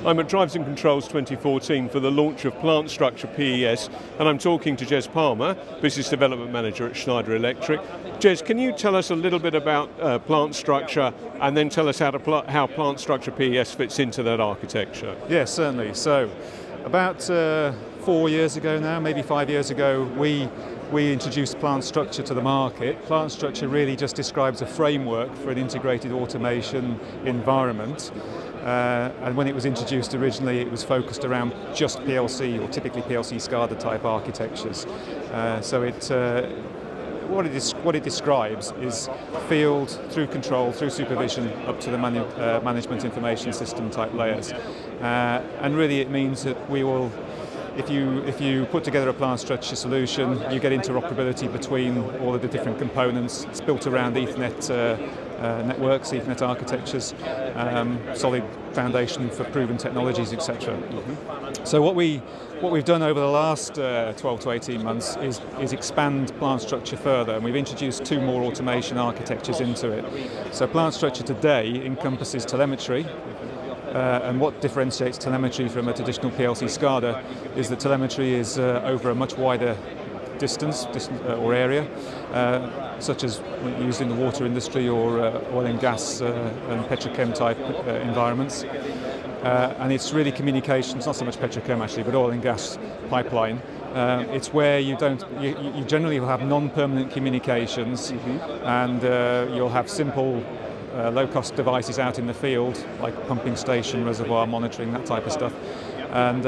I'm at Drives and Controls 2014 for the launch of Plant Structure PES, and I'm talking to Jez Palmer, Business Development Manager at Schneider Electric. Jez, can you tell us a little bit about Plant Structure, and then tell us how Plant Structure PES fits into that architecture? Yes, certainly. So, about 4 years ago now, maybe 5 years ago, we introduced Plant Structure to the market. Plant Structure really just describes a framework for an integrated automation environment. And when it was introduced originally, it was focused around just PLC, or typically PLC SCADA type architectures. What it describes is field through control, through supervision, up to the management information system type layers. And really it means that we will, if you put together a plant structure solution, you get interoperability between all of the different components. It's built around Ethernet networks, Ethernet architectures, solid foundation for proven technologies, etc. So what we've done over the last 12 to 18 months is expand Plant Structure further, and we've introduced 2 more automation architectures into it. So Plant Structure today encompasses telemetry. And what differentiates telemetry from a traditional PLC SCADA is that telemetry is over a much wider distance or area, such as used in the water industry or oil and gas and petrochem type environments. And it's really communications, not so much petrochem actually, but oil and gas pipeline. It's where you generally will have non-permanent communications, and you'll have simple low-cost devices out in the field, like pumping station, reservoir monitoring, that type of stuff. And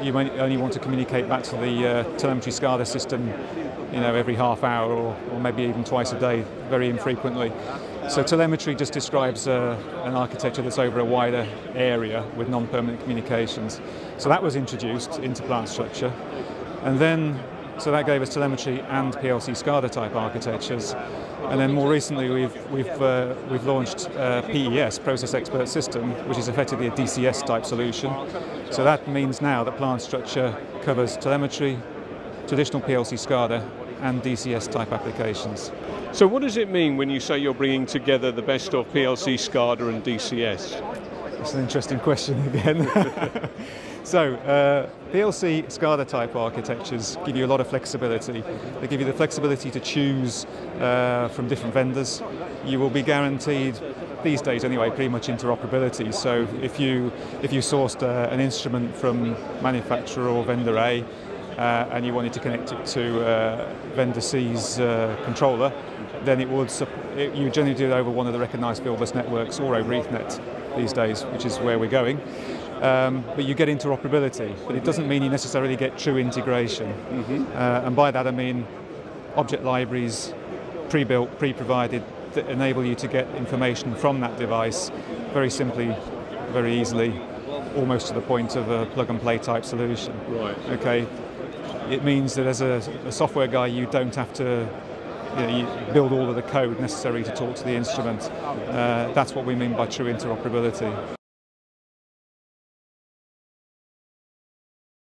you might only want to communicate back to the telemetry SCADA system, every half hour or maybe even twice a day, very infrequently. So telemetry just describes an architecture that's over a wider area with non-permanent communications. So that was introduced into Plant Structure, and then so that gave us telemetry and PLC SCADA type architectures. And then more recently, we've launched PES, Process Expert System, which is effectively a DCS type solution. So that means now that Plant Structure covers telemetry, traditional PLC SCADA, and DCS type applications. So what does it mean when you say you're bringing together the best of PLC SCADA and DCS? That's an interesting question again. So, PLC SCADA type architectures give you a lot of flexibility. They give you the flexibility to choose from different vendors. You will be guaranteed, these days anyway, pretty much interoperability. So if you sourced an instrument from manufacturer or vendor A, and you wanted to connect it to vendor C's controller, then you generally do it over one of the recognised fieldbus networks or over Ethernet these days, which is where we're going. But you get interoperability, but it doesn't mean you necessarily get true integration. And by that I mean object libraries, pre-built, pre-provided, that enable you to get information from that device very simply, very easily, almost to the point of a plug-and-play type solution. Right. Okay. It means that as a software guy, you don't have to you build all of the code necessary to talk to the instrument. That's what we mean by true interoperability.